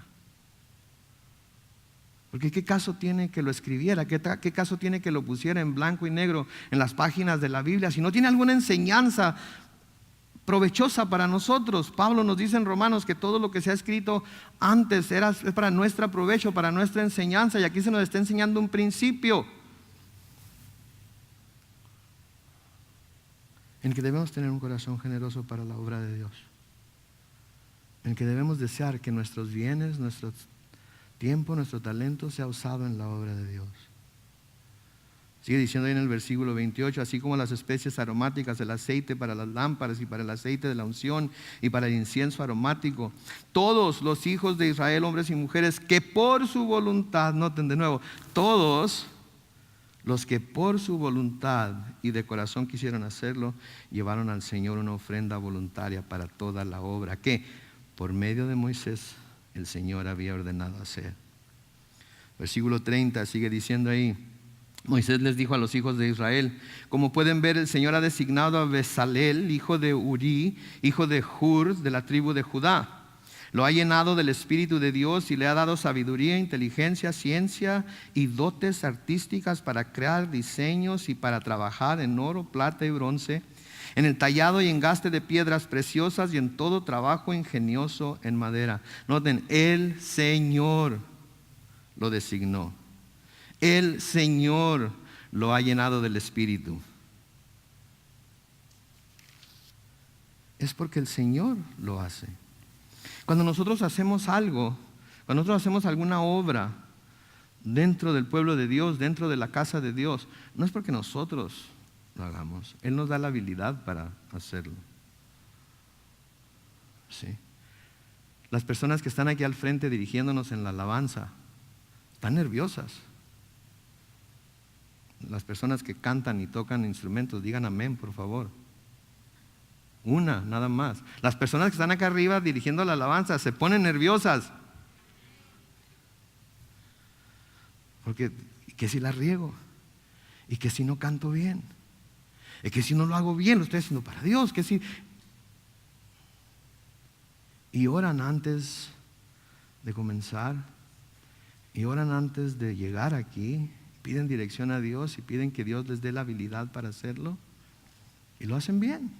Porque ¿qué caso tiene que lo escribiera? ¿Qué caso tiene que lo pusiera en blanco y negro en las páginas de la Biblia? Si no tiene alguna enseñanza provechosa para nosotros. Pablo nos dice en Romanos que todo lo que se ha escrito antes es para nuestro provecho, para nuestra enseñanza, y aquí se nos está enseñando un principio en que debemos tener un corazón generoso para la obra de Dios, en que debemos desear que nuestros bienes, nuestro tiempo, nuestro talento sea usado en la obra de Dios. Sigue diciendo ahí en el versículo 28, así como las especies aromáticas, el aceite para las lámparas y para el aceite de la unción y para el incienso aromático, todos los hijos de Israel, hombres y mujeres, que por su voluntad, noten de nuevo, todos los que por su voluntad y de corazón quisieron hacerlo, llevaron al Señor una ofrenda voluntaria para toda la obra que por medio de Moisés el Señor había ordenado hacer. Versículo 30 sigue diciendo ahí, Moisés les dijo a los hijos de Israel, como pueden ver, el Señor ha designado a Bezalel, hijo de Uri, hijo de Hur, de la tribu de Judá. Lo ha llenado del Espíritu de Dios y le ha dado sabiduría, inteligencia, ciencia y dotes artísticas para crear diseños y para trabajar en oro, plata y bronce, en el tallado y engaste de piedras preciosas y en todo trabajo ingenioso en madera. Noten, el Señor lo designó. El Señor lo ha llenado del Espíritu. Es porque el Señor lo hace. Cuando nosotros hacemos algo, cuando nosotros hacemos alguna obra dentro del pueblo de Dios, dentro de la casa de Dios, no es porque nosotros lo hagamos. Él nos da la habilidad para hacerlo. ¿Sí? Las personas que están aquí al frente dirigiéndonos en la alabanza están nerviosas. Las personas que cantan y tocan instrumentos, digan amén, por favor. Una, nada más. Las personas que están acá arriba dirigiendo la alabanza se ponen nerviosas. Porque, ¿y qué si la riego? ¿Y qué si no canto bien? ¿Y qué si no lo hago bien? Lo estoy haciendo para Dios. ¿Qué si? Y oran antes de comenzar. Y oran antes de llegar aquí. Piden dirección a Dios y piden que Dios les dé la habilidad para hacerlo. Y lo hacen bien.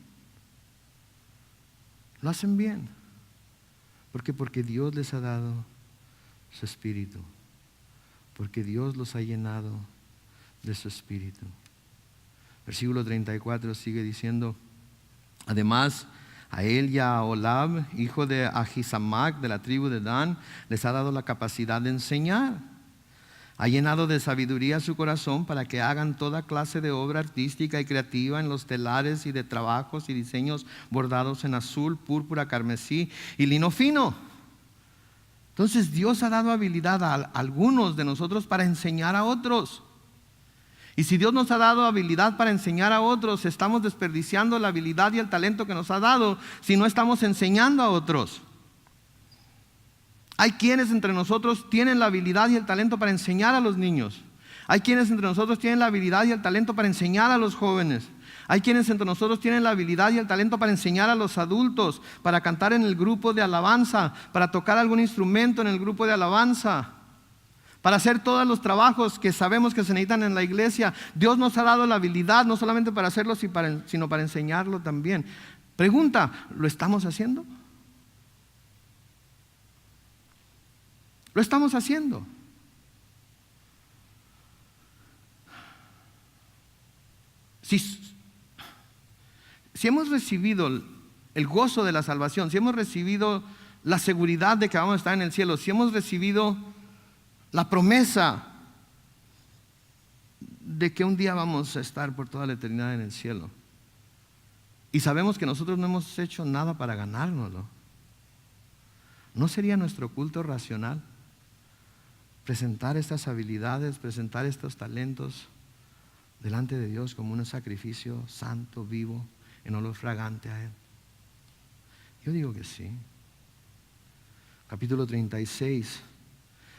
Lo hacen bien. ¿Por qué? Porque Dios les ha dado su Espíritu. Porque Dios los ha llenado de su Espíritu. Versículo 34 sigue diciendo, además, a él y a Olab, hijo de Ahisamac, de la tribu de Dan, les ha dado la capacidad de enseñar. Ha llenado de sabiduría su corazón para que hagan toda clase de obra artística y creativa en los telares y de trabajos y diseños bordados en azul, púrpura, carmesí y lino fino. Entonces Dios ha dado habilidad a algunos de nosotros para enseñar a otros. Y si Dios nos ha dado habilidad para enseñar a otros, estamos desperdiciando la habilidad y el talento que nos ha dado si no estamos enseñando a otros. Hay quienes entre nosotros tienen la habilidad y el talento para enseñar a los niños. Hay quienes entre nosotros tienen la habilidad y el talento para enseñar a los jóvenes. Hay quienes entre nosotros tienen la habilidad y el talento para enseñar a los adultos, para cantar en el grupo de alabanza, para tocar algún instrumento en el grupo de alabanza, para hacer todos los trabajos que sabemos que se necesitan en la iglesia. Dios nos ha dado la habilidad no solamente para hacerlo, sino para enseñarlo también. Pregunta, ¿lo estamos haciendo? Lo estamos haciendo. Si hemos recibido el gozo de la salvación, si hemos recibido la seguridad de que vamos a estar en el cielo, si hemos recibido la promesa de que un día vamos a estar por toda la eternidad en el cielo, y sabemos que nosotros no hemos hecho nada para ganárnoslo, ¿No sería nuestro culto racional presentar estas habilidades, presentar estos talentos delante de Dios como un sacrificio santo, vivo, en olor fragante a Él? Yo digo que sí. Capítulo 36.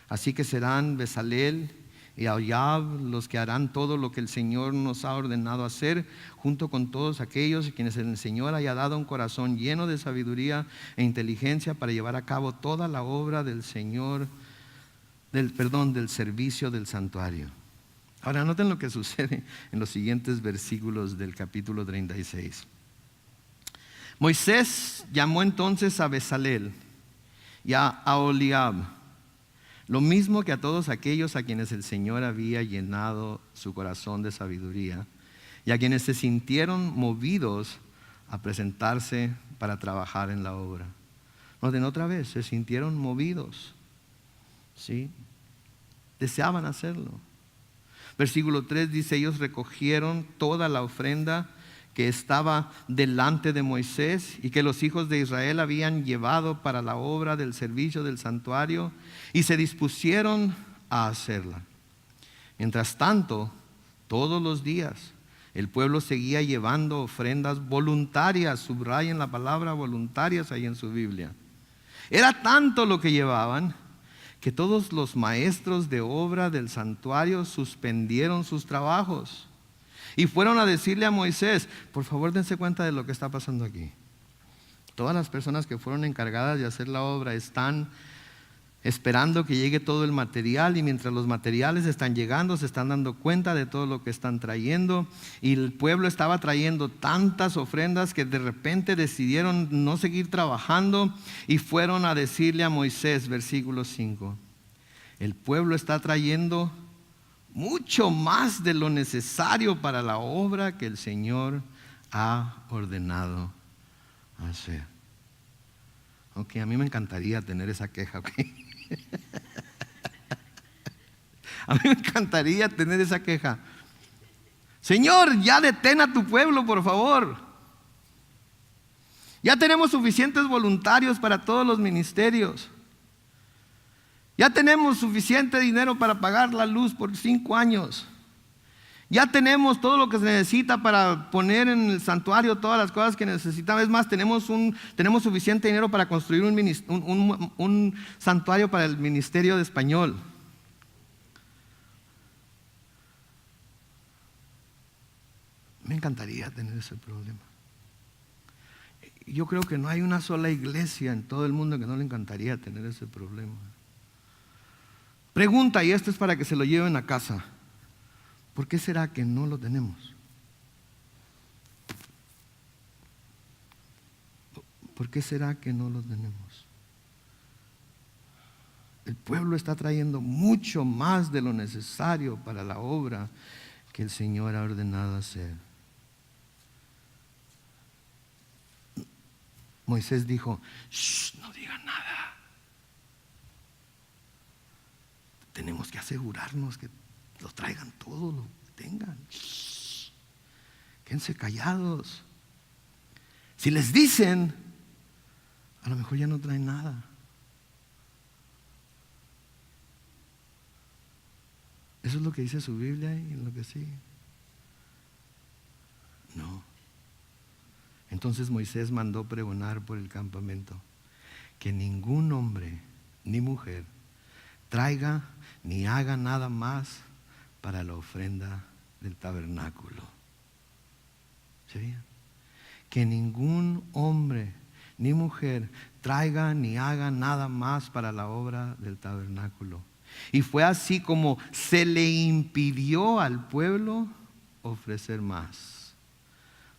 Así que serán Bezalel y Aholiab los que harán todo lo que el Señor nos ha ordenado hacer, junto con todos aquellos a quienes el Señor haya dado un corazón lleno de sabiduría e inteligencia para llevar a cabo toda la obra del Señor, del servicio del santuario. Ahora noten lo que sucede en los siguientes versículos del capítulo 36. Moisés llamó entonces a Bezalel y a Aholiab, lo mismo que a todos aquellos a quienes el Señor había llenado su corazón de sabiduría y a quienes se sintieron movidos a presentarse para trabajar en la obra. Noten otra vez, se sintieron movidos, ¿sí? Deseaban hacerlo. Versículo 3 dice: ellos recogieron toda la ofrenda que estaba delante de Moisés y que los hijos de Israel habían llevado para la obra del servicio del santuario, y se dispusieron a hacerla. Mientras tanto, todos los días el pueblo seguía llevando ofrendas voluntarias. Subrayen la palabra voluntarias ahí en su Biblia. Era tanto lo que llevaban que todos los maestros de obra del santuario suspendieron sus trabajos y fueron a decirle a Moisés: por favor, dense cuenta de lo que está pasando aquí. Todas las personas que fueron encargadas de hacer la obra están esperando que llegue todo el material, y mientras los materiales están llegando, se están dando cuenta de todo lo que están trayendo, y el pueblo estaba trayendo tantas ofrendas que de repente decidieron no seguir trabajando y fueron a decirle a Moisés, versículo 5: el pueblo está trayendo mucho más de lo necesario para la obra que el Señor ha ordenado hacer. Ok, a mí me encantaría tener esa queja, ok. A mí me encantaría tener esa queja. Señor, ya detén a tu pueblo, por favor. Ya tenemos suficientes voluntarios para todos los ministerios. Ya tenemos suficiente dinero para pagar la luz por 5 años. Ya tenemos todo lo que se necesita para poner en el santuario todas las cosas que necesitamos. Es más, tenemos suficiente dinero para construir un santuario para el ministerio de español. Me encantaría tener ese problema. Yo creo que no hay una sola iglesia en todo el mundo que no le encantaría tener ese problema. Pregunta, y esto es para que se lo lleven a casa: ¿por qué será que no lo tenemos? ¿Por qué será que no lo tenemos? El pueblo está trayendo mucho más de lo necesario para la obra que el Señor ha ordenado hacer. Moisés dijo: no digan nada. Tenemos que asegurarnos que lo traigan todo, lo que tengan. Quédense callados. Si les dicen, a lo mejor ya no traen nada. Eso es lo que dice su Biblia y en lo que sigue. No. Entonces Moisés mandó pregonar por el campamento que ningún hombre ni mujer traiga ni haga nada más para la ofrenda del tabernáculo. ¿Sabían? Que ningún hombre ni mujer traiga ni haga nada más para la obra del tabernáculo. Y fue así como se le impidió al pueblo ofrecer más,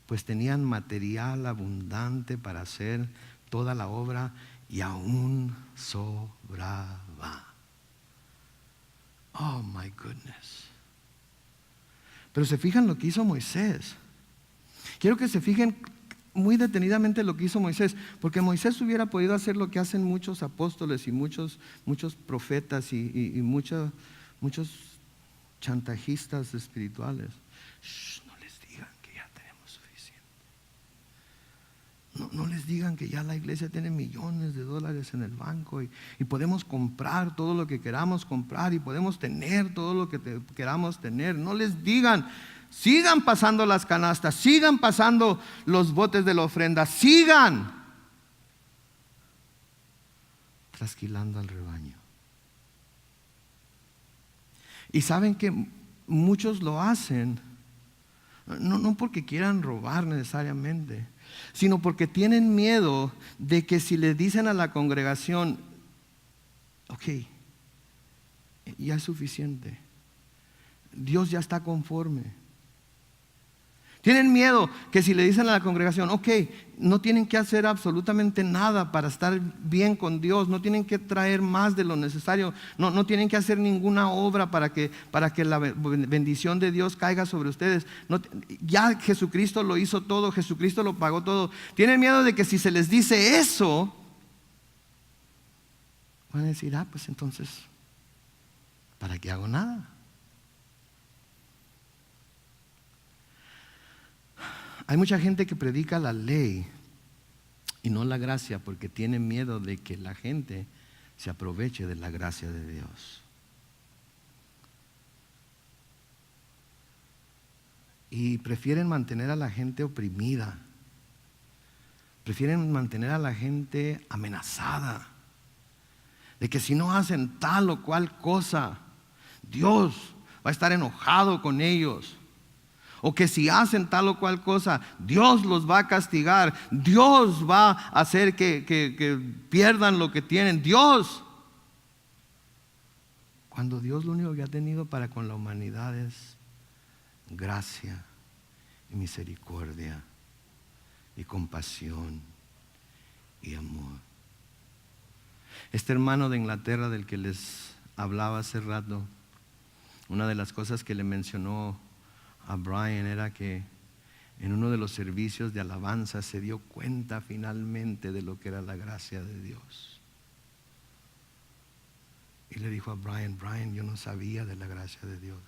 pues tenían material abundante para hacer toda la obra y aún sobraba. Oh my goodness. Pero se fijan lo que hizo Moisés. Quiero que se fijen muy detenidamente lo que hizo Moisés, porque Moisés hubiera podido hacer lo que hacen muchos apóstoles y muchos profetas y muchos chantajistas espirituales. No les digan que ya tenemos suficiente. no les digan que ya la iglesia tiene millones de dólares en el banco y podemos comprar todo lo que queramos comprar y podemos tener todo lo que queramos tener. No les digan. Sigan pasando las canastas, sigan pasando los botes de la ofrenda, sigan trasquilando al rebaño. Y saben que muchos lo hacen, no porque quieran robar necesariamente, sino porque tienen miedo de que si le dicen a la congregación, ok, ya es suficiente, Dios ya está conforme. Tienen miedo que si le dicen a la congregación, ok, no tienen que hacer absolutamente nada para estar bien con Dios, no tienen que traer más de lo necesario, no tienen que hacer ninguna obra para que la bendición de Dios caiga sobre ustedes. Ya Jesucristo lo hizo todo, Jesucristo lo pagó todo. Tienen miedo de que si se les dice eso, van a decir, pues entonces, ¿para qué hago nada? Hay mucha gente que predica la ley y no la gracia porque tiene miedo de que la gente se aproveche de la gracia de Dios. Y prefieren mantener a la gente oprimida, prefieren mantener a la gente amenazada, de que si no hacen tal o cual cosa, Dios va a estar enojado con ellos. O que si hacen tal o cual cosa, Dios los va a castigar. Dios va a hacer que pierdan lo que tienen. Dios. Cuando Dios lo único que ha tenido para con la humanidad es gracia y misericordia y compasión y amor. Este hermano de Inglaterra del que les hablaba hace rato, una de las cosas que le mencionó a Brian era que en uno de los servicios de alabanza se dio cuenta finalmente de lo que era la gracia de Dios. Y le dijo a Brian, yo no sabía de la gracia de Dios.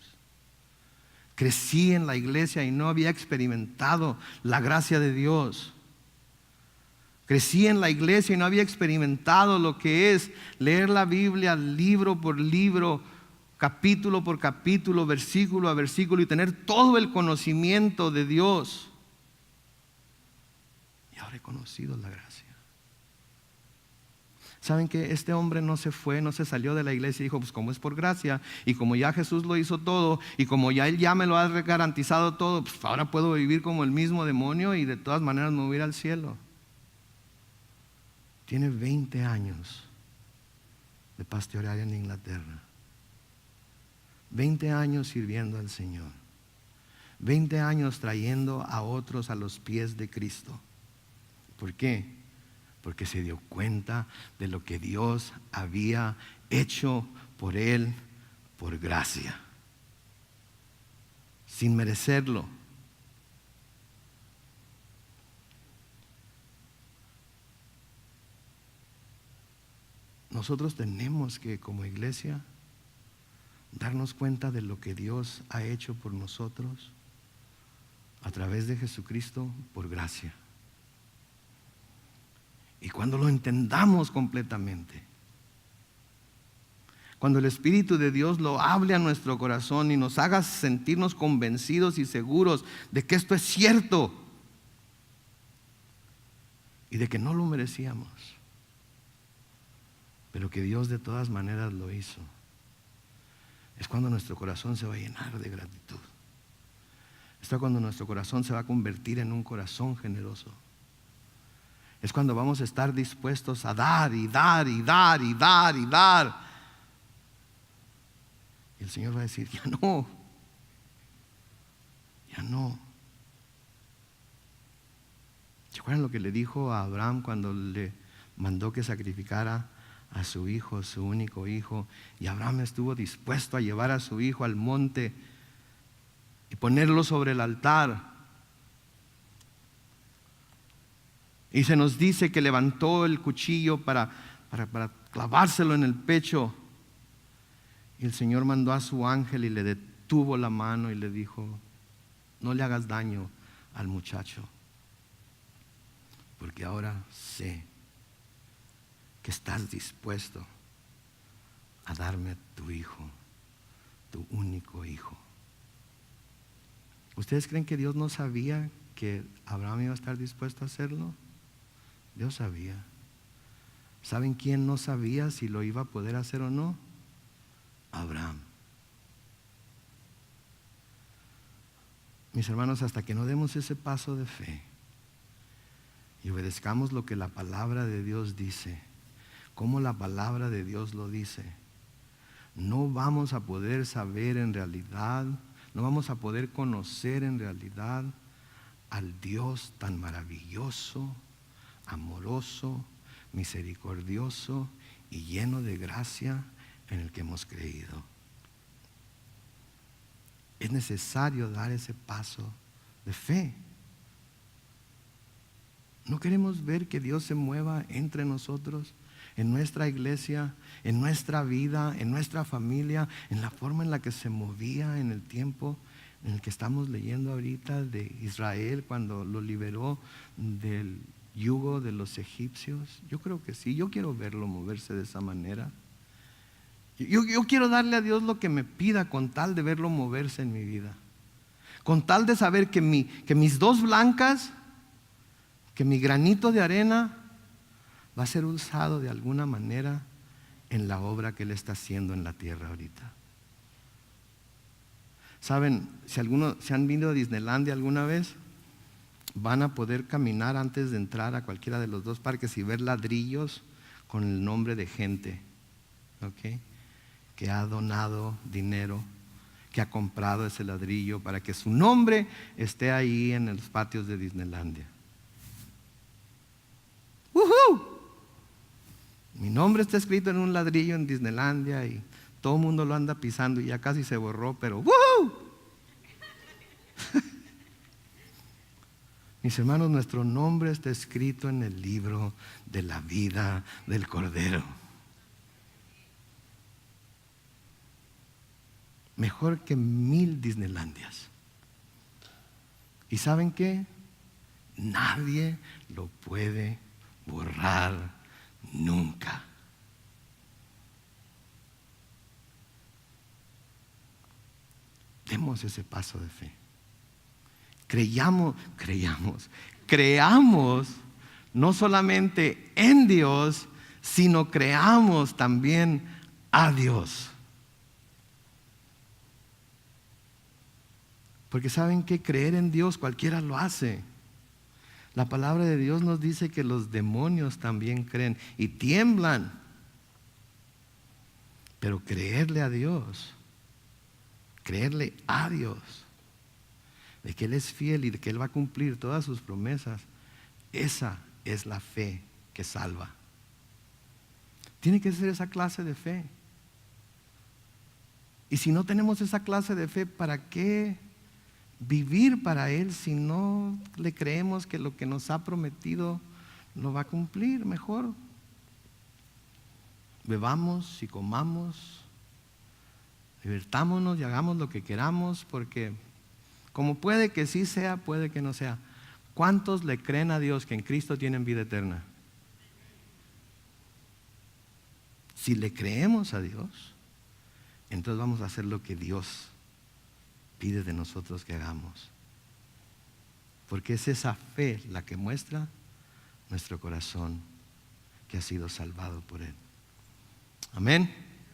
Crecí en la iglesia y no había experimentado la gracia de Dios. Crecí en la iglesia y no había experimentado lo que es leer la Biblia libro por libro, capítulo por capítulo, versículo a versículo, y tener todo el conocimiento de Dios. Y ahora he conocido la gracia. ¿Saben que este hombre no se fue, no se salió de la iglesia y dijo, pues como es por gracia, y como ya Jesús lo hizo todo, y como ya Él ya me lo ha garantizado todo, pues ahora puedo vivir como el mismo demonio y de todas maneras me voy a ir al cielo? Tiene 20 años de pastorear en Inglaterra. 20 años sirviendo al Señor. 20 años trayendo a otros a los pies de Cristo. ¿Por qué? Porque se dio cuenta de lo que Dios había hecho por él por gracia, sin merecerlo. Nosotros tenemos que, como iglesia, darnos cuenta de lo que Dios ha hecho por nosotros a través de Jesucristo por gracia. Y cuando lo entendamos completamente, cuando el Espíritu de Dios lo hable a nuestro corazón y nos haga sentirnos convencidos y seguros de que esto es cierto y de que no lo merecíamos, pero que Dios de todas maneras lo hizo, es cuando nuestro corazón se va a llenar de gratitud. Es cuando nuestro corazón se va a convertir en un corazón generoso. Es cuando vamos a estar dispuestos a dar y dar y dar y dar y dar. Y el Señor va a decir, ya no. ¿Se acuerdan lo que le dijo a Abraham cuando le mandó que sacrificara a su hijo, su único hijo? Y Abraham estuvo dispuesto a llevar a su hijo al monte y ponerlo sobre el altar. Y se nos dice que levantó el cuchillo para clavárselo en el pecho. Y el Señor mandó a su ángel y le detuvo la mano y le dijo, no le hagas daño al muchacho, porque ahora sé que estás dispuesto a darme tu hijo, tu único hijo. ¿Ustedes creen que Dios no sabía que Abraham iba a estar dispuesto a hacerlo? Dios sabía. ¿Saben quién no sabía si lo iba a poder hacer o no? Abraham. Mis hermanos, hasta que no demos ese paso de fe y obedezcamos lo que la palabra de Dios dice, como la palabra de Dios lo dice, no vamos a poder saber en realidad, no vamos a poder conocer en realidad al Dios tan maravilloso, amoroso, misericordioso y lleno de gracia en el que hemos creído. Es necesario dar ese paso de fe. ¿No queremos ver que Dios se mueva entre nosotros, en nuestra iglesia, en nuestra vida, en nuestra familia, en la forma en la que se movía en el tiempo en el que estamos leyendo ahorita de Israel cuando lo liberó del yugo de los egipcios? Yo creo que sí, yo quiero verlo moverse de esa manera. Yo quiero darle a Dios lo que me pida con tal de verlo moverse en mi vida. Con tal de saber que mis dos blancas, que mi granito de arena va a ser usado de alguna manera en la obra que Él está haciendo en la tierra ahorita. ¿Saben? Si han venido a Disneylandia alguna vez, van a poder caminar antes de entrar a cualquiera de los dos parques y ver ladrillos con el nombre de gente, ¿ok?, que ha donado dinero, que ha comprado ese ladrillo para que su nombre esté ahí en los patios de Disneylandia. ¡Woohoo! Mi nombre está escrito en un ladrillo en Disneylandia y todo el mundo lo anda pisando y ya casi se borró, pero ¡woohoo! Mis hermanos, nuestro nombre está escrito en el libro de la vida del Cordero. Mejor que 1000 Disneylandias. ¿Y saben qué? Nadie lo puede borrar nunca. Demos ese paso de fe. Creamos no solamente en Dios, sino creamos también a Dios. Porque saben que creer en Dios cualquiera lo hace. La palabra de Dios nos dice que los demonios también creen y tiemblan. Pero creerle a Dios, de que Él es fiel y de que Él va a cumplir todas sus promesas, esa es la fe que salva. Tiene que ser esa clase de fe. Y si no tenemos esa clase de fe, ¿para qué vivir para Él si no le creemos que lo que nos ha prometido lo va a cumplir? Mejor bebamos y comamos, divirtámonos y hagamos lo que queramos, porque como puede que sí sea, puede que no sea. ¿Cuántos le creen a Dios que en Cristo tienen vida eterna? Si le creemos a Dios, entonces vamos a hacer lo que Dios pide de nosotros que hagamos, porque es esa fe la que muestra nuestro corazón que ha sido salvado por Él. Amén.